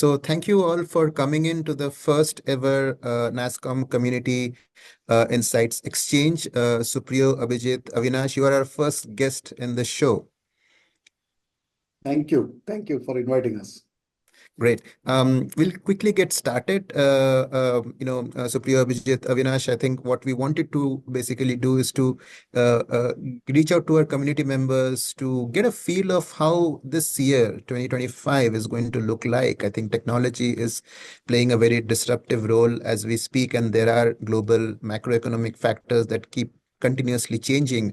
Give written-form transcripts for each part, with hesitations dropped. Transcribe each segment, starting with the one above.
So thank you all for coming in to the first ever NASCOM Community Insights Exchange. Supriyo, Abhijit, Avinash, you are our first guest in the show. Thank you. Thank you for inviting us. Great. We'll quickly get started. Supriya, Abhijit, Avinash, I think what we wanted to basically do is to reach out to our community members to get a feel of how this year, 2025, is going to look like. I think technology is playing a very disruptive role as we speak, and there are global macroeconomic factors that keep continuously changing.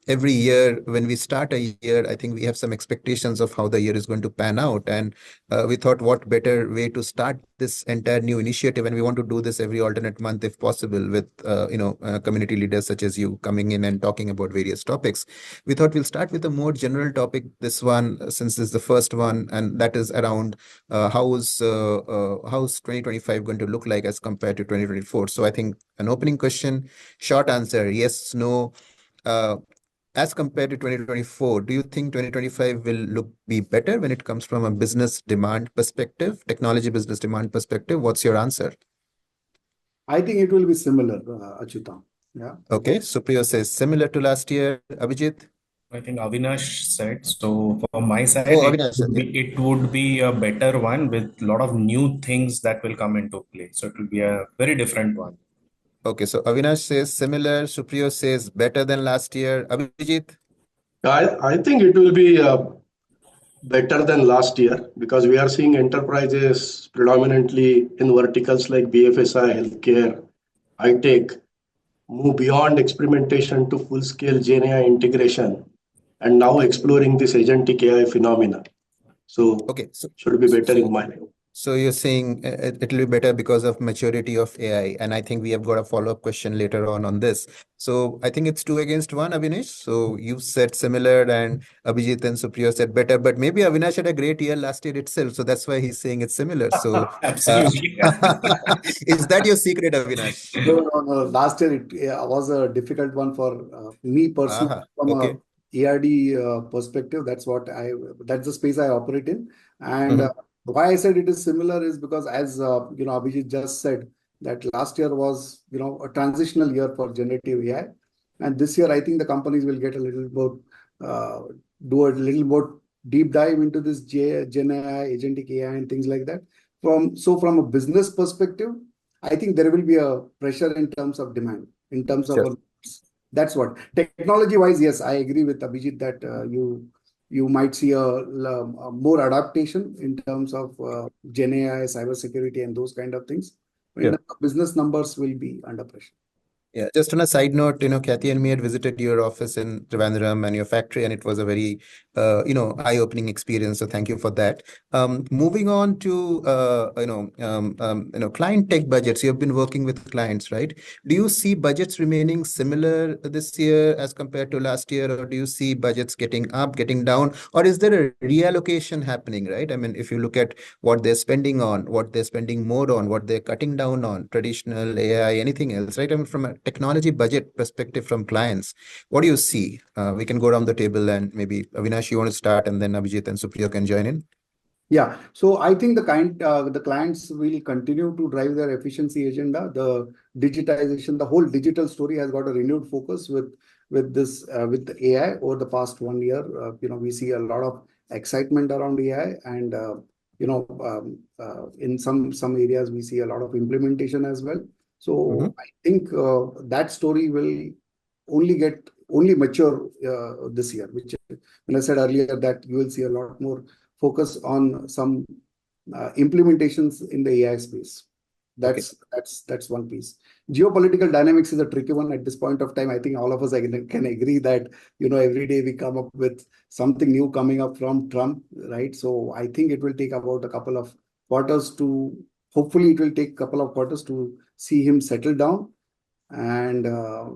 Every year when we start a year, I think we have some expectations of how the year is going to pan out. And we thought what better way to start this entire new initiative, and we want to do this every alternate month if possible with community leaders such as you coming in and talking about various topics. We thought we'll start with a more general topic, this one, since this is the first one, and that is around how's 2025 going to look like as compared to 2024. So I think an opening question, short answer, yes, no. As compared to 2024, do you think 2025 will be better when it comes from a business demand perspective, technology business demand perspective? What's your answer? I think it will be similar, Achyutam. Yeah. Okay, Supriyo says similar to last year. Abhijit? I think Avinash said. So from my side, Avinash said, it would be a better one with a lot of new things that will come into play. So it will be a very different one. Okay, so Avinash says similar. Supriyo says better than last year. Abhijit? I think it will be better than last year because we are seeing enterprises predominantly in verticals like BFSI, healthcare, high tech move beyond experimentation to full scale GenAI integration and now exploring this agentic AI phenomena. So, okay, so should be better in my view. So you're saying it'll be better because of maturity of AI, and I think we have got a follow-up question later on this. So I think it's 2-1, Avinash. So you said similar, and Abhijit and Supriyo said better, but maybe Avinash had a great year last year itself, so that's why he's saying it's similar. So Absolutely. is that your secret, Avinash? No. Last year it was a difficult one for me personally from okay. a ERD perspective. That's the space I operate in, and. Why I said it is similar is because, as Abhijit just said, that last year was a transitional year for generative AI, and this year I think the companies will get a little more do a little more deep dive into this Gen AI, agentic AI, and things like that. From a business perspective, I think there will be a pressure in terms of demand, in terms of that's what technology wise. Yes, I agree with Abhijit that you might see a more adaptation in terms of Gen AI, cybersecurity, and those kind of things. When the business numbers will be under pressure. Yeah, just on a side note, Kathy and me had visited your office in Trivandrum and your factory, and it was a very, eye-opening experience. So thank you for that. Moving on to, client tech budgets. You have been working with clients, right? Do you see budgets remaining similar this year as compared to last year, or do you see budgets getting up, getting down, or is there a reallocation happening, right? I mean, if you look at what they're spending on, what they're spending more on, what they're cutting down on, traditional AI, anything else, right? I mean, from a technology budget perspective from clients, what do you see? We can go around the table, and maybe Avinash, you want to start, and then Abhijit and Supriyo can join in. Yeah, so I think the clients will continue to drive their efficiency agenda. The digitization, the whole digital story has got a renewed focus with the AI over the past 1 year. We see a lot of excitement around AI, and in some areas we see a lot of implementation as well. So I think that story will only mature this year, which when I said earlier that you will see a lot more focus on some implementations in the AI space. That's one piece. Geopolitical dynamics is a tricky one at this point of time. I think all of us can agree that every day we come up with something new coming up from Trump, right? So I think it will take about a couple of quarters to see him settle down, and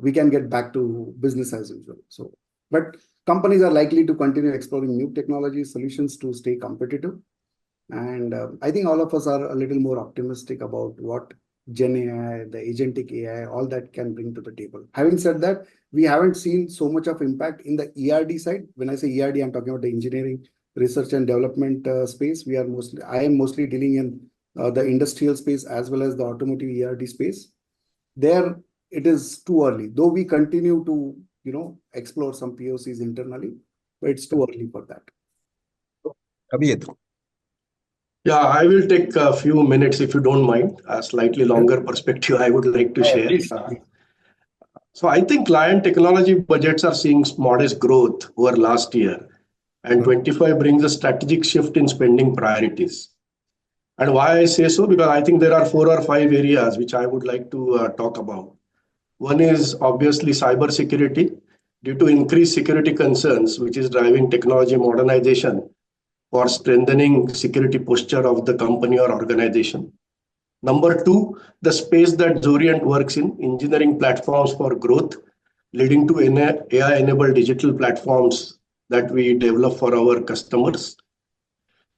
we can get back to business as usual. So, but companies are likely to continue exploring new technology solutions to stay competitive. And I think all of us are a little more optimistic about what Gen AI, the agentic AI, all that can bring to the table. Having said that, we haven't seen so much of impact in the ERD side. When I say ERD, I'm talking about the engineering research and development space. I am mostly dealing in the industrial space as well as the automotive ERD space. There, it is too early, though we continue to, explore some POCs internally, but it's too early for that. Abhijit. Yeah, I will take a few minutes if you don't mind. A slightly longer perspective I would like to share. Please. So I think client technology budgets are seeing modest growth over last year, and 25 brings a strategic shift in spending priorities. And why I say so? Because I think there are 4 or 5 areas which I would like to talk about. One is obviously cybersecurity due to increased security concerns, which is driving technology modernization for strengthening security posture of the company or organization. Number two, the space that Zorient works in, engineering platforms for growth, leading to AI-enabled digital platforms that we develop for our customers.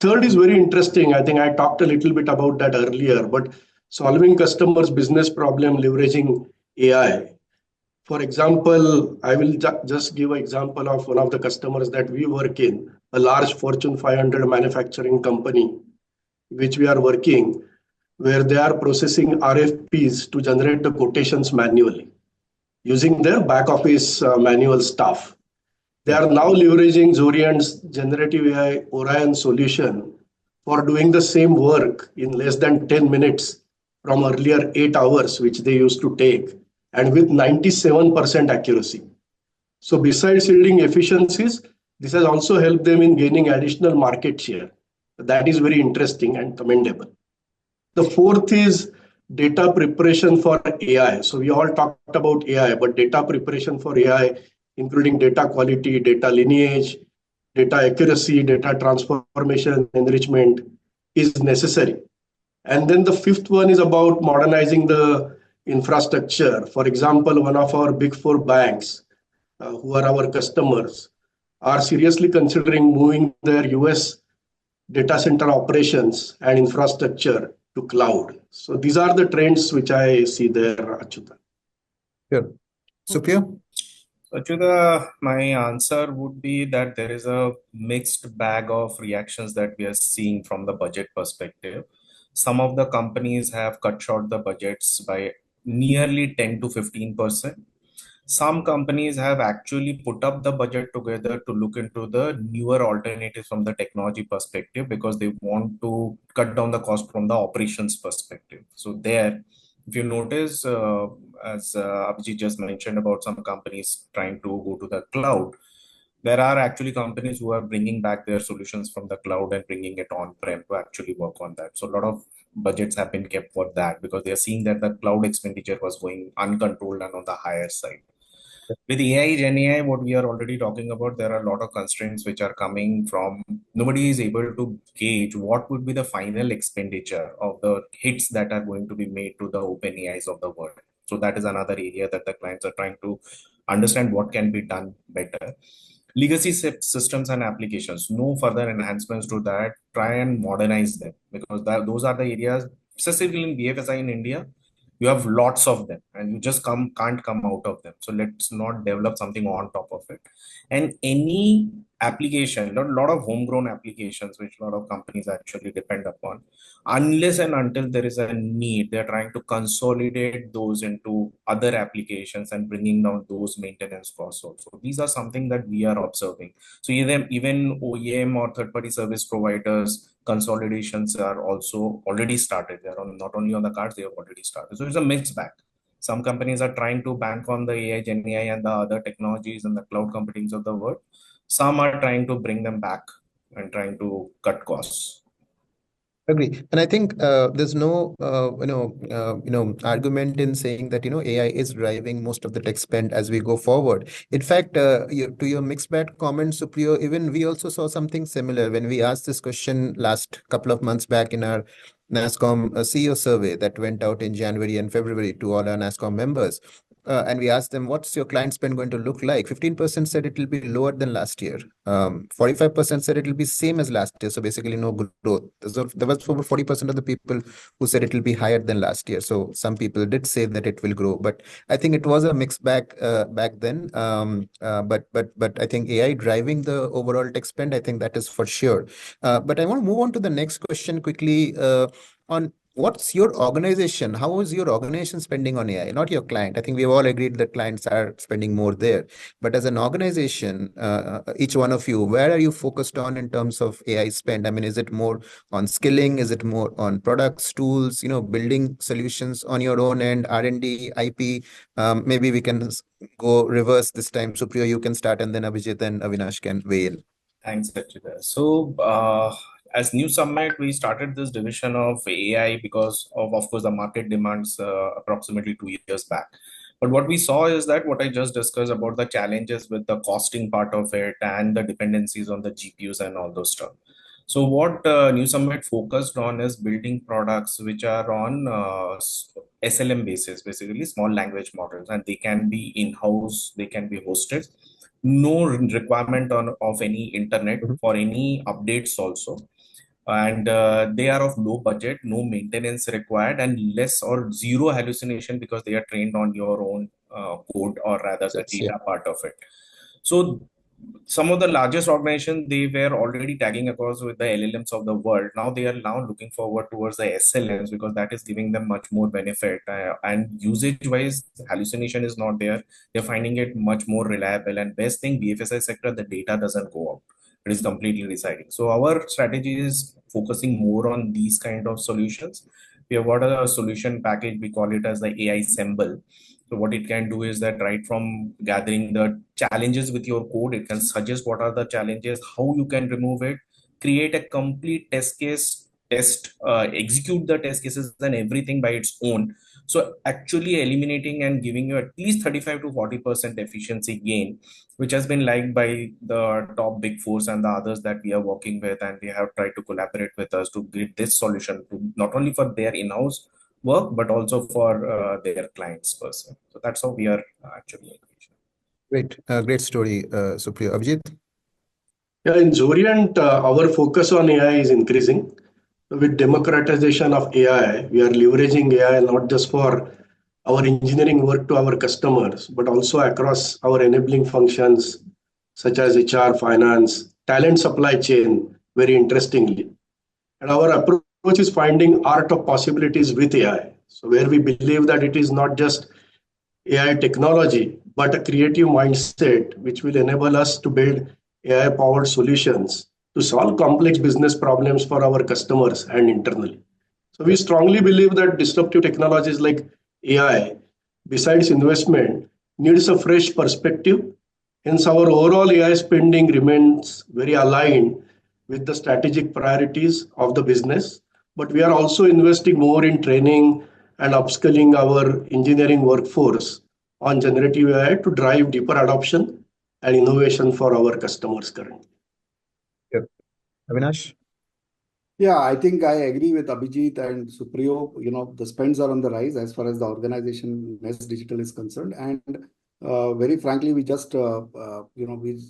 Third is very interesting. I think I talked a little bit about that earlier, but solving customers' business problem leveraging AI. For example, I will just give an example of one of the customers that we work in, a large Fortune 500 manufacturing company, which we are working, where they are processing RFPs to generate the quotations manually using their back office manual staff. They are now leveraging Zorient's generative AI Orion solution for doing the same work in less than 10 minutes from earlier 8 hours, which they used to take, and with 97% accuracy. So besides yielding efficiencies, this has also helped them in gaining additional market share. That is very interesting and commendable. The fourth is data preparation for AI. So we all talked about AI, but data preparation for AI, including data quality, data lineage, data accuracy, data transformation, enrichment is necessary. And then the fifth one is about modernizing the infrastructure. For example, one of our big 4 banks, who are our customers, are seriously considering moving their US data center operations and infrastructure to cloud. So these are the trends which I see there, Achyuta. Sure. Supriya? Achyuta, my answer would be that there is a mixed bag of reactions that we are seeing from the budget perspective. Some of the companies have cut short the budgets by nearly 10 to 15%. Some companies have actually put up the budget together to look into the newer alternatives from the technology perspective because they want to cut down the cost from the operations perspective. So there, if you notice, as Abhijit just mentioned about some companies trying to go to the cloud, there are actually companies who are bringing back their solutions from the cloud and bringing it on-prem to actually work on that. So a lot of budgets have been kept for that because they are seeing that the cloud expenditure was going uncontrolled and on the higher side. With AI, Gen AI, what we are already talking about, there are a lot of constraints which are coming from nobody is able to gauge what would be the final expenditure of the hits that are going to be made to the open AIs of the world. So that is another area that the clients are trying to understand what can be done better. Legacy systems and applications, no further enhancements to that, try and modernize them because those are the areas, specifically in BFSI in India, you have lots of them and you just can't come out of them. So let's not develop something on top of it. And any application, a lot of homegrown applications which a lot of companies actually depend upon, unless and until there is a need, they're trying to consolidate those into other applications and bringing down those maintenance costs also. These are something that we are observing. So even OEM or third-party service providers consolidations are also already started. They're not only on the cards, they have already started. So it's a mixed bag. Some companies are trying to bank on the AI, Gen AI, and the other technologies and the cloud companies of the world. Some are trying to bring them back and trying to cut costs. Agree. And I think there's no argument in saying that AI is driving most of the tech spend as we go forward. In fact, to your mixed bag comment, Supriyo, even we also saw something similar when we asked this question last couple of months back in our NASSCOM CEO survey that went out in January and February to all our NASSCOM members. And we asked them, what's your client spend going to look like? 15% said it will be lower than last year. 45% said it will be same as last year. So basically no growth. So there was over 40% of the people who said it will be higher than last year. So some people did say that it will grow, but I think it was a mixed bag back then. But I think AI driving the overall tech spend, I think that is for sure. But I want to move on to the next question quickly on what's your organization? How is your organization spending on AI? Not your client. I think we've all agreed that clients are spending more there. But as an organization, each one of you, where are you focused on in terms of AI spend? I mean, is it more on skilling? Is it more on products, tools, building solutions on your own end, R&D, IP? Maybe we can go reverse this time. Supriya, you can start, and then Abhijit and Avinash can weigh in. Thanks, Achita. So, as New Summit, we started this division of AI because of course, the market demands approximately 2 years back. But what we saw is that what I just discussed about the challenges with the costing part of it and the dependencies on the GPUs and all those stuff. So, what New Summit focused on is building products which are on SLM basis, basically small language models, and they can be in-house, they can be hosted, no requirement of any internet for any updates also, and they are of low budget, no maintenance required, and less or zero hallucination because they are trained on your own code, or rather the Yes, yeah. data part of it. So some of the largest organizations, they were already tagging across with the LLMs of the world. Now they are looking forward towards the SLMs because that is giving them much more benefit, and usage wise hallucination is not there. They're finding it much more reliable, and best thing, BFSI sector, the data doesn't go out, it is completely residing. So our strategy is focusing more on these kind of solutions. We have got a solution package, we call it as the AI Semble. So what it can do is that right from gathering the challenges with your code, it can suggest what are the challenges, how you can remove it, create a complete test case, execute the test cases and everything by its own. So actually eliminating and giving you at least 35 to 40% efficiency gain, which has been liked by the top big fours and the others that we are working with, and they have tried to collaborate with us to give this solution to not only for their in-house work but also for their clients person. So that's how we are actually engaged. Great story, Supriya. Abhijit? Yeah, in Zorient, our focus on AI is increasing. With democratization of AI, we are leveraging AI not just for our engineering work to our customers, but also across our enabling functions such as HR, finance, talent supply chain, very interestingly. And our approach is finding art of possibilities with AI. So where we believe that it is not just AI technology, but a creative mindset which will enable us to build AI-powered solutions to solve complex business problems for our customers and internally. So we strongly believe that disruptive technologies like AI, besides investment, needs a fresh perspective. Hence, our overall AI spending remains very aligned with the strategic priorities of the business. But we are also investing more in training and upskilling our engineering workforce on generative AI to drive deeper adoption and innovation for our customers currently. Yep. Avinash? Yeah, I think I agree with Abhijit and Supriyo. The spends are on the rise as far as the organization Nest Digital is concerned. And very frankly, we just, we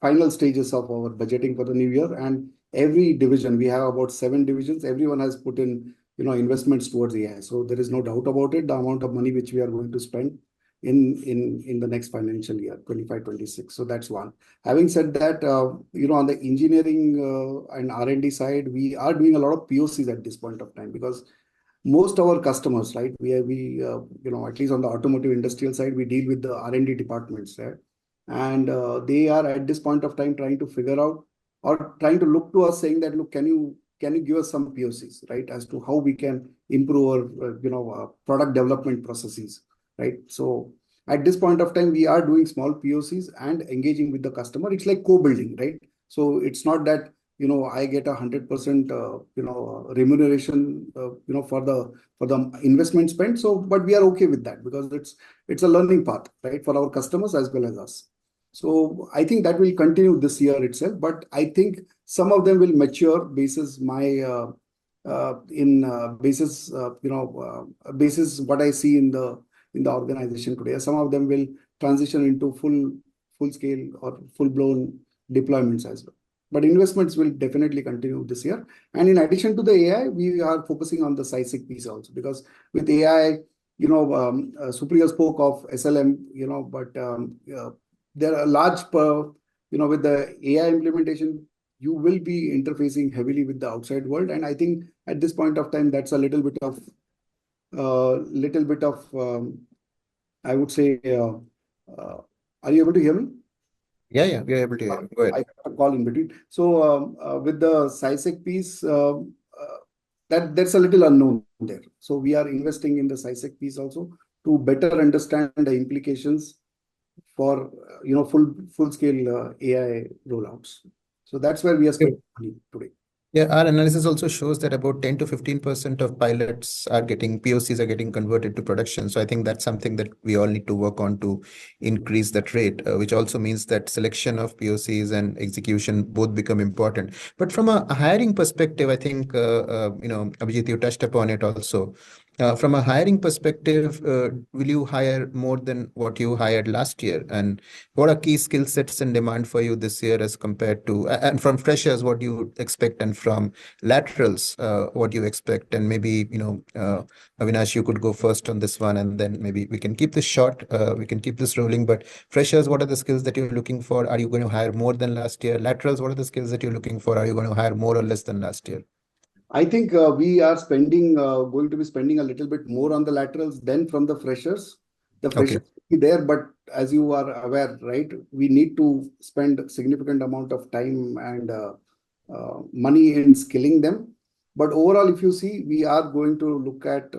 final stages of our budgeting for the new year. And every division, we have about 7 divisions, everyone has put in, investments towards AI. So there is no doubt about it, the amount of money which we are going to spend in the next financial year, 25-26. So that's one. Having said that, on the engineering and R&D side, we are doing a lot of POCs at this point of time because most of our customers, right, we at least on the automotive industrial side, we deal with the R&D departments there. And they are at this point of time trying to figure out or trying to look to us saying that, look, can you give us some POCs, right, as to how we can improve our, product development processes. Right. So at this point of time, we are doing small POCs and engaging with the customer. It's like co-building, right? So it's not that, I get 100%, remuneration, for the investment spent. So, but we are okay with that because it's a learning path, right, for our customers as well as us. So I think that will continue this year itself, but I think some of them will mature basis my, basis basis what I see in the organization today. Some of them will transition into full scale or full blown deployments as well. But investments will definitely continue this year. And in addition to the AI, we are focusing on the SciSec piece also, because with AI, Supriya spoke of SLM, but there are with the AI implementation, you will be interfacing heavily with the outside world. And I think at this point of time, that's a little bit of, I would say, are you able to hear me? Yeah, we are able to hear you. Go I ahead. got a call in between. So with the SciSec piece, that's a little unknown there. So we are investing in the SciSec piece also to better understand the implications for full scale AI rollouts. So that's where we are spending money today. Yeah, our analysis also shows that about 10 to 15% of POCs are getting converted to production. So I think that's something that we all need to work on to increase that rate, which also means that selection of POCs and execution both become important. But from a hiring perspective, I think, Abhijit, you touched upon it also. From a hiring perspective, will you hire more than what you hired last year? And what are key skill sets in demand for you this year as compared to, and from freshers, what do you expect, and from laterals, what do you expect? And maybe, Avinash, you could go first on this one, and then maybe we can keep this short, we can keep this rolling. But freshers, what are the skills that you're looking for? Are you going to hire more than last year? Laterals, what are the skills that you're looking for? Are you going to hire more or less than last year? I think we are going to be spending a little bit more on the laterals than from the freshers. The freshers will be there, but as you are aware, right, we need to spend a significant amount of time and money in skilling them. But overall, if you see, we are going to look at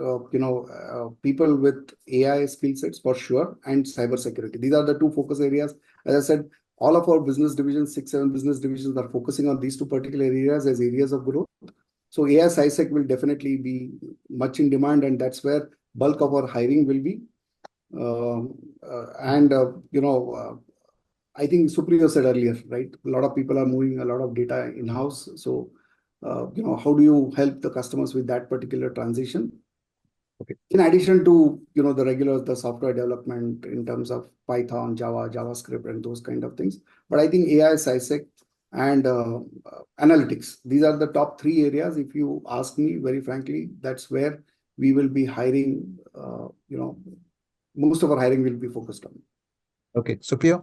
people with AI skill sets for sure, and cybersecurity. These are the two focus areas. As I said, all of our business divisions, 6-7 business divisions, are focusing on these two particular areas as areas of growth. So AI SciSec will definitely be much in demand, and that's where bulk of our hiring will be. I think Supriya said earlier, right? A lot of people are moving a lot of data in-house. So, how do you help the customers with that particular transition? Okay. In addition to, the software development in terms of Python, Java, JavaScript, and those kind of things. But I think AI SciSec and analytics, these are the top 3 areas. If you ask me very frankly, that's where we will be hiring, most of our hiring will be focused on. Okay, Supriya?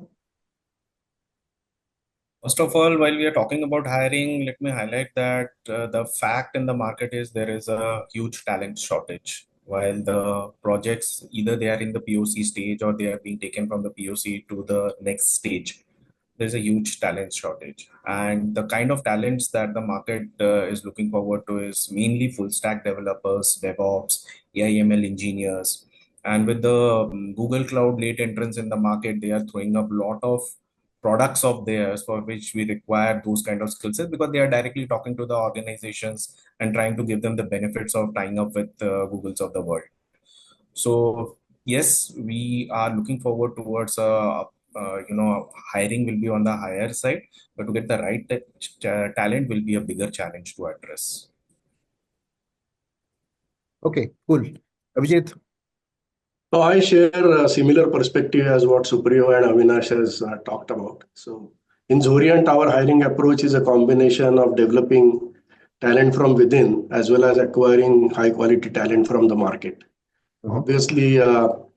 First of all, while we are talking about hiring, let me highlight that the fact in the market is there is a huge talent shortage. While the projects, either they are in the POC stage or they are being taken from the POC to the next stage, there's a huge talent shortage. And the kind of talents that the market is looking forward to is mainly full stack developers, DevOps, AI/ML engineers. And with the Google Cloud late entrance in the market, they are throwing up a lot of products of theirs for which we require those kind of skill sets, because they are directly talking to the organizations and trying to give them the benefits of tying up with Googles of the world. So yes, we are looking forward towards hiring will be on the higher side, but to get the right talent will be a bigger challenge to address. Okay, cool. Abhijit? So I share a similar perspective as what Supriyo and Avinash has talked about. So in Zorient, our hiring approach is a combination of developing talent from within as well as acquiring high quality talent from the market. Obviously,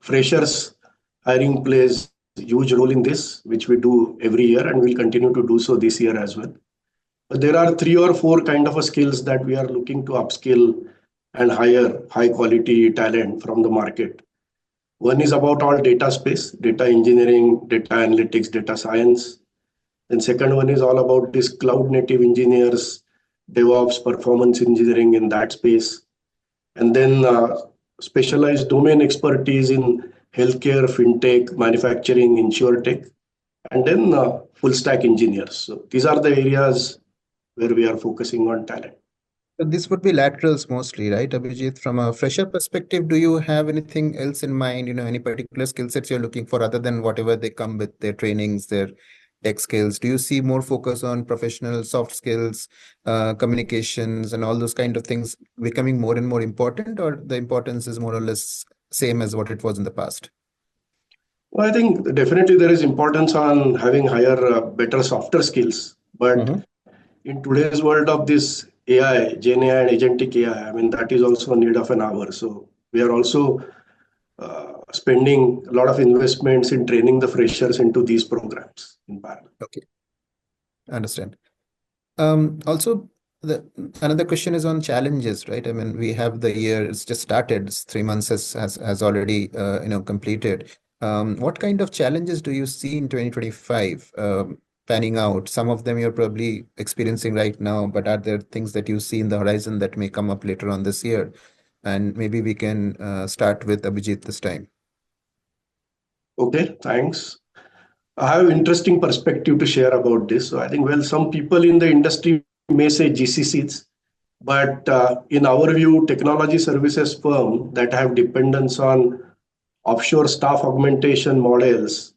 freshers hiring plays a huge role in this, which we do every year and will continue to do so this year as well. But there are 3 or 4 kind of skills that we are looking to upskill and hire high quality talent from the market. One is about all data space, data engineering, data analytics, data science. And second one is all about this cloud native engineers, DevOps, performance engineering in that space. And then specialized domain expertise in healthcare, fintech, manufacturing, insurtech, and then full stack engineers. So these are the areas where we are focusing on talent. So this would be laterals mostly, right, Abhijit? From a fresher perspective, do you have anything else in mind, any particular skill sets you're looking for other than whatever they come with, their trainings, their tech skills? Do you see more focus on professional soft skills, communications, and all those kind of things becoming more and more important, or the importance is more or less same as what it was in the past? Well, I think definitely there is importance on having higher, better, softer skills. But Mhm. in today's world of this AI, Gen AI and agentic AI, I mean, that is also a need of an hour. So we are also spending a lot of investments in training the freshers into these programs in parallel. Okay, understand. Also, the another question is on challenges, right? I mean, we have the year, it's just started, it's 3 months has already completed. What kind of challenges do you see in 2025 panning out? Some of them you're probably experiencing right now, but are there things that you see in the horizon that may come up later on this year? And maybe we can start with Abhijit this time. Okay, thanks. I have interesting perspective to share about this. So I think, well, some people in the industry may say GCCs, but in our view, technology services firm that have dependence on offshore staff augmentation models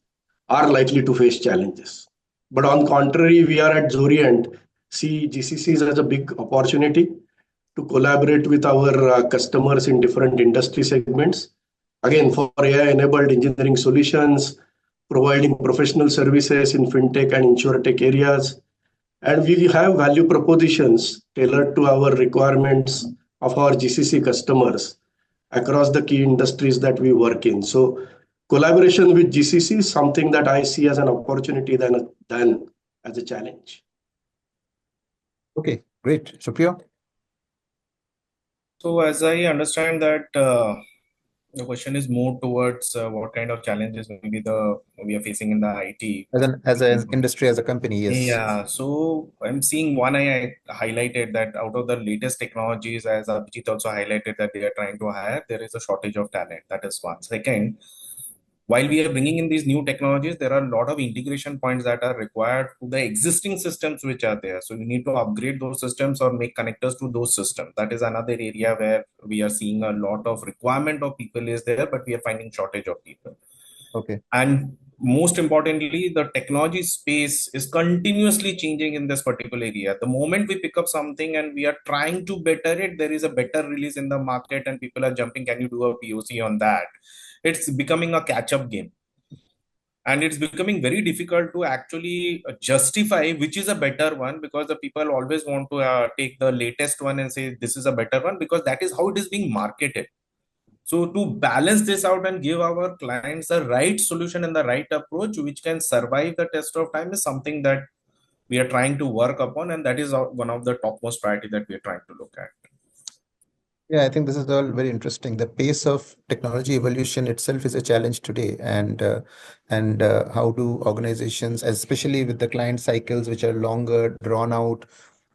are likely to face challenges. But on contrary, we are at Zorient see GCCs as a big opportunity to collaborate with our customers in different industry segments. Again, for AI-enabled engineering solutions, providing professional services in fintech and insurtech areas, and we have value propositions tailored to our requirements of our GCC customers across the key industries that we work in. So collaboration with GCC is something that I see as an opportunity than as a challenge. Okay, great. Supriya? So as I understand that the question is more towards what kind of challenges maybe we are facing in the IT. As an industry, as a company, yes. Yeah, so I'm seeing one I highlighted that out of the latest technologies, as Abhijit also highlighted that they are trying to hire, there is a shortage of talent. That is one. Second, while we are bringing in these new technologies, there are a lot of integration points that are required to the existing systems which are there. So you need to upgrade those systems or make connectors to those systems. That is another area where we are seeing a lot of requirement of people is there, but we are finding shortage of people. Okay. And most importantly, the technology space is continuously changing in this particular area. The moment we pick up something and we are trying to better it, there is a better release in the market and people are jumping, can you do a POC on that? It's becoming a catch-up game. And it's becoming very difficult to actually justify which is a better one, because the people always want to take the latest one and say this is a better one, because that is how it is being marketed. So to balance this out and give our clients the right solution and the right approach which can survive the test of time is something that we are trying to work upon, and that is one of the topmost priority that we are trying to look at. Yeah, I think this is all very interesting. The pace of technology evolution itself is a challenge today, and how do organizations, especially with the client cycles which are longer, drawn out,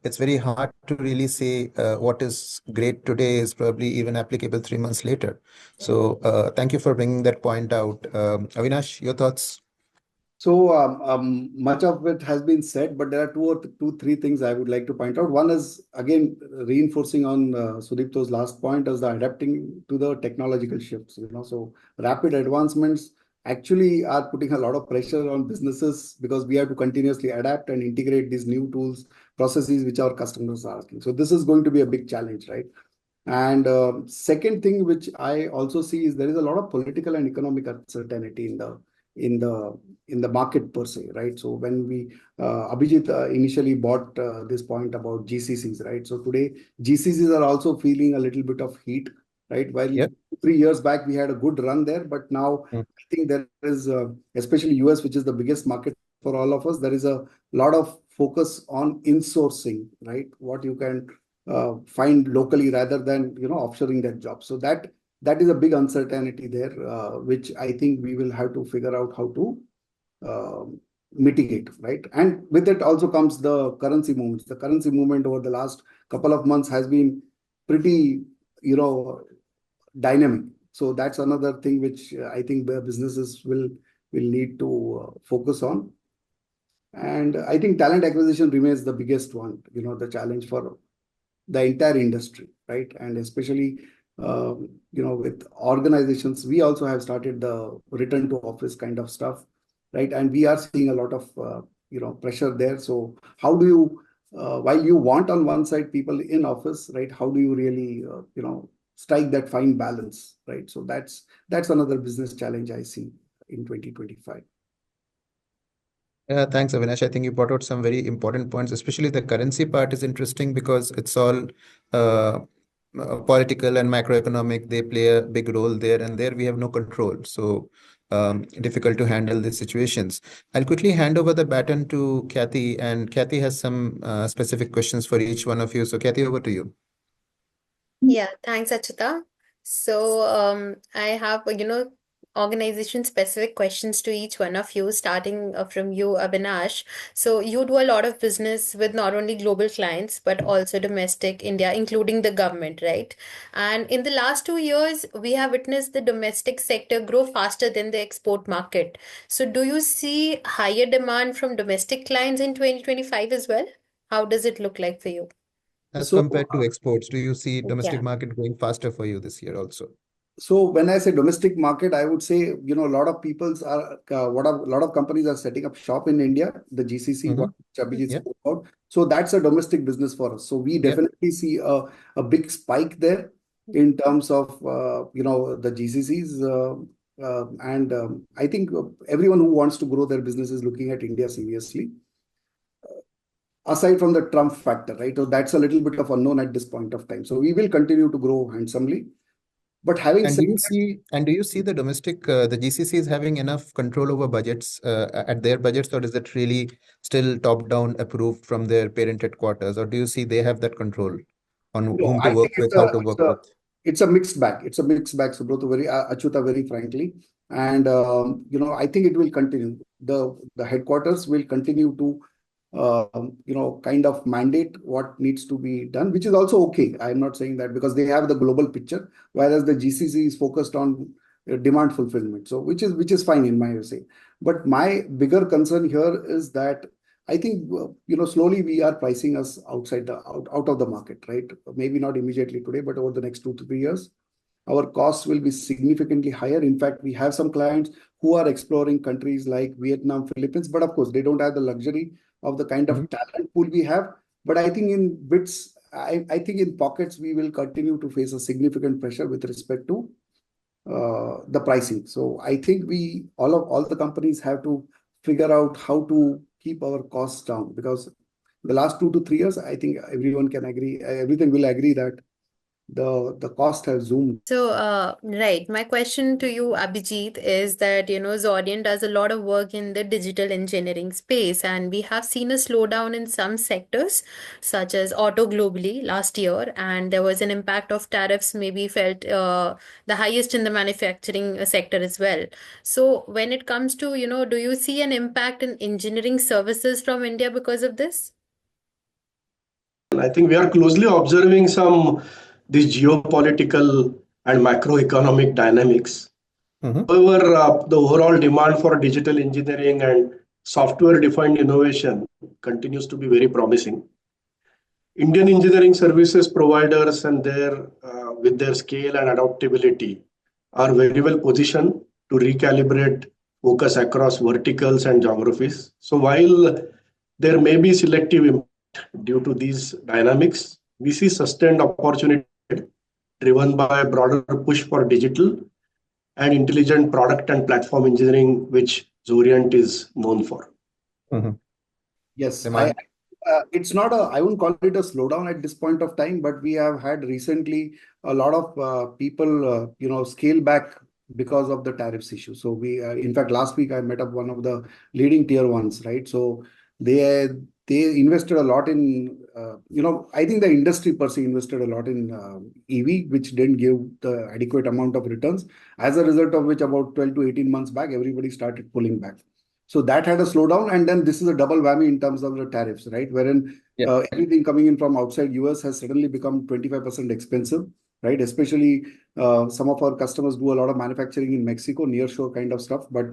it's very hard to really say what is great today is probably even applicable 3 months later. So thank you for bringing that point out. Avinash, your thoughts? So much of it has been said, but there are three things I would like to point out. One is again reinforcing on Sudipto's last point, is the adapting to the technological shifts. So rapid advancements actually are putting a lot of pressure on businesses, because we have to continuously adapt and integrate these new tools, processes which our customers are asking. So this is going to be a big challenge, right? And second thing which I also see is there is a lot of political and economic uncertainty in the market per se, right? So when we Abhijit initially bought this point about GCCs, right? So today GCCs are also feeling a little bit of heat, right? While Yeah. 3 years back we had a good run there, but now Mm. I think there is especially US, which is the biggest market for all of us, there is a lot of focus on insourcing, right? What you can find locally rather than offshoring that job. So that is a big uncertainty there, which I think we will have to figure out how to mitigate, right? And with it also comes the currency movements. The currency movement over the last couple of months has been pretty, dynamic. So that's another thing which I think the businesses will need to focus on. And I think talent acquisition remains the biggest one, the challenge for the entire industry, right? And especially with organizations, we also have started the return to office kind of stuff, right? And we are seeing a lot of pressure there. So how do you, while you want on one side people in office, right? How do you really strike that fine balance, right? So that's another business challenge I see in 2025. Yeah, thanks, Avinash. I think you brought out some very important points, especially the currency part is interesting because it's all uh, political and macroeconomic. They play a big role there, and there we have no control. So difficult to handle these situations. I'll quickly hand over the baton to Kathy, and Kathy has some specific questions for each one of you. So, Kathy, over to you. Yeah, thanks, Achita. So, I have, organization specific questions to each one of you, starting from you, Avinash. So, you do a lot of business with not only global clients, but also domestic India, including the government, right? And in the last 2 years, we have witnessed the domestic sector grow faster than the export market. So, do you see higher demand from domestic clients in 2025 as well? How does it look like for you? As So compared to exports, do you see domestic Yeah. market going faster for you this year also? So when I say domestic market, I would say, a lot of people's are, a lot of companies are setting up shop in India, the GCC, what Abhijit Yeah, spoke about. So that's a domestic business for us. So we yeah. definitely see a big spike there in terms of, the GCCs. And I think everyone who wants to grow their business is looking at India seriously, aside from the Trump factor, right? So that's a little bit of unknown at this point of time. So we will continue to grow handsomely. But having And said do you see the domestic, the GCCs having enough control over budgets at their budgets, or is it really still top-down approved from their parent headquarters, or do you see they have that control on No, whom to I think work with, how to work with? it's a mixed bag. It's a mixed bag, Subrata, very Achyuta, very frankly. And I think it will continue. The headquarters will continue to kind of mandate what needs to be done, which is also okay. I'm not saying that, because they have the global picture, whereas the GCC is focused on demand fulfillment. So which is fine in my say. But my bigger concern here is that I think slowly we are pricing us out of the market, right? Maybe not immediately today, but over the next 2 to 3 years, our costs will be significantly higher. In fact, we have some clients who are exploring countries like Vietnam, Philippines, but of course they don't have the luxury of the kind of talent pool we have. But I think in bits, I think in pockets we will continue to face a significant pressure with respect to the pricing. So I think all the companies have to figure out how to keep our costs down, because the last 2 to 3 years, I think everyone can agree, everything will agree that the cost has zoomed. So, right, my question to you, Abhijit, is that, Zodian does a lot of work in the digital engineering space, and we have seen a slowdown in some sectors, such as auto globally last year, and there was an impact of tariffs maybe felt the highest in the manufacturing sector as well. So, when it comes to, do you see an impact in engineering services from India because of this? I think we are closely observing these geopolitical and macroeconomic dynamics. However, the overall demand for digital engineering and software-defined innovation continues to be very promising. Indian engineering services providers and with their scale and adaptability are very well positioned to recalibrate focus across verticals and geographies. So while there may be selective impact due to these dynamics, we see sustained opportunity driven by a broader push for digital and intelligent product and platform engineering, which Zorient is known for. Yes, Demand. it's not I wouldn't call it a slowdown at this point of time, but we have had recently a lot of people, scale back because of the tariffs issue. So in fact, last week I met up one of the leading tier ones, right? So they invested a lot in, I think the industry per se invested a lot in EV, which didn't give the adequate amount of returns. As a result of which, about 12 to 18 months back, everybody started pulling back. So that had a slowdown, and then this is a double whammy in terms of the tariffs, right? Wherein everything coming in from outside US has suddenly become 25% expensive, right? Especially some of our customers do a lot of manufacturing in Mexico, nearshore kind of stuff, but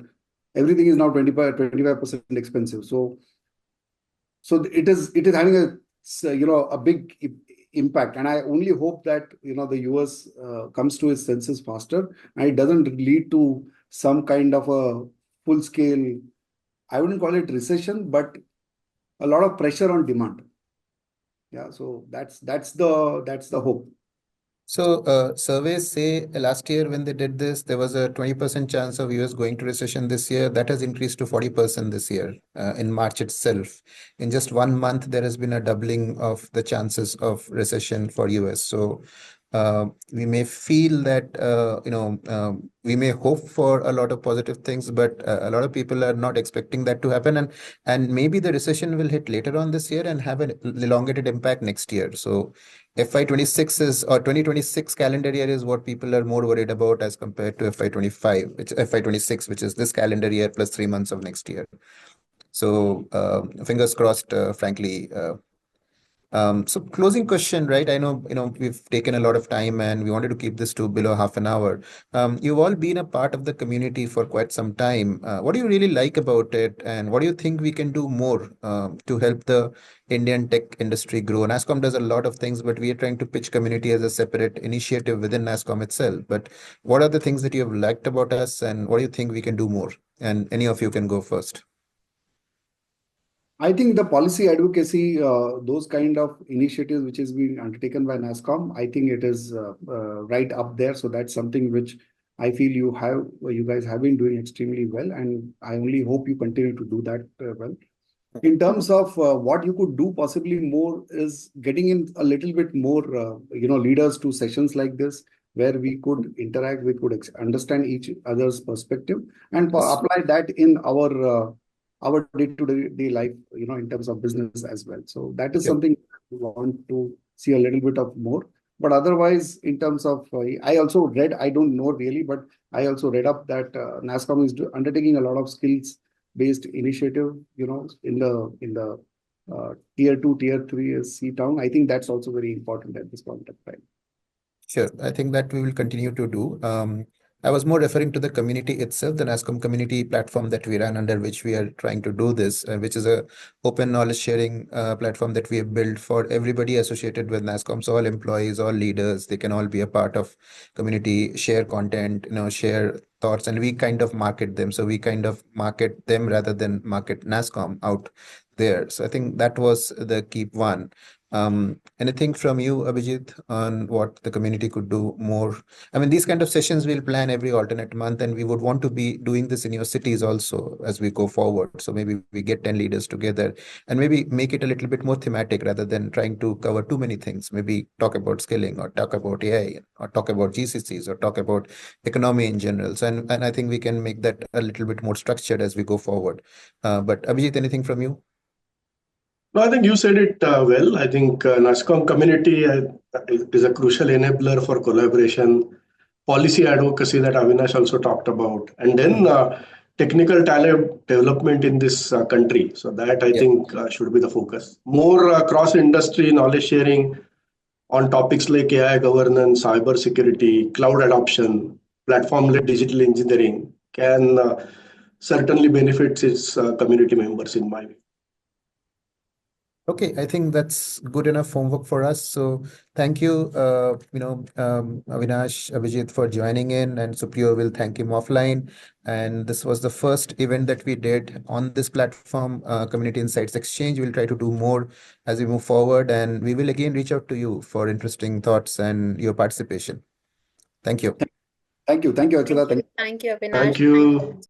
everything is now 25% expensive. So it is having a big impact, and I only hope that the US comes to its senses faster, and it doesn't lead to some kind of a full scale I wouldn't call it recession, but a lot of pressure on demand. Yeah, so that's the hope. So surveys say last year when they did this, there was a 20% chance of US going to recession this year. That has increased to 40% this year in March itself. In just 1 month, there has been a doubling of the chances of recession for US. So we may feel that, we may hope for a lot of positive things, but a lot of people are not expecting that to happen. And maybe the recession will hit later on this year and have an elongated impact next year. So FY26 is, or 2026 calendar year is what people are more worried about as compared to FY25, which FY26, which is this calendar year plus 3 months of next year. So fingers crossed, frankly. So closing question, right? I know, we've taken a lot of time and we wanted to keep this to below half an hour. You've all been a part of the community for quite some time. What do you really like about it? And what do you think we can do more to help the Indian tech industry grow? NASSCOM does a lot of things, but we are trying to pitch community as a separate initiative within NASSCOM itself. But what are the things that you have liked about us and what do you think we can do more? And any of you can go first. I think the policy advocacy, those kind of initiatives which is being undertaken by NASSCOM, I think it is right up there. So that's something which I feel you guys have been doing extremely well, and I only hope you continue to do that well. In terms of what you could do possibly more is getting in a little bit more, leaders to sessions like this, where we could interact, we could understand each other's perspective and apply that in our day-to-day life, in terms of business as well. So that is Yep. something we want to see a little bit of more. But otherwise, in terms of, I also read, I don't know really, but I also read up that NASSCOM is undertaking a lot of skills-based initiative, in the tier 2, tier 3 C town. I think that's also very important at this point of time. Sure. I think that we will continue to do. I was more referring to the community itself, the NASSCOM community platform that we run under which we are trying to do this, which is a open knowledge sharing platform that we have built for everybody associated with NASSCOM. So all employees, all leaders, they can all be a part of community, share content, share thoughts, and we kind of market them. So we kind of market them rather than market NASSCOM out there. So I think that was the key one. Anything from you, Abhijit, on what the community could do more? I mean, these kind of sessions we'll plan every alternate month, and we would want to be doing this in your cities also as we go forward. So maybe we get 10 leaders together and maybe make it a little bit more thematic rather than trying to cover too many things. Maybe talk about skilling or talk about AI or talk about GCCs or talk about economy in general. So, and I think we can make that a little bit more structured as we go forward. But Abhijit, anything from you? No, I think you said it well. I think NASSCOM community is a crucial enabler for collaboration, policy advocacy that Avinash also talked about, and then technical talent development in this country. So that I think should be the focus. More cross-industry knowledge sharing on topics like AI governance, cyber security, cloud adoption, platform-led digital engineering can certainly benefit its community members in my view. Okay, I think that's good enough homework for us. So thank you, Avinash, Abhijit for joining in, and Supriyo will thank him offline. And this was the first event that we did on this platform, Community Insights Exchange. We'll try to do more as we move forward, and we will again reach out to you for interesting thoughts and your participation. Thank you. Thank you. Thank you, Achula. Thank you, Avinash. Thank you.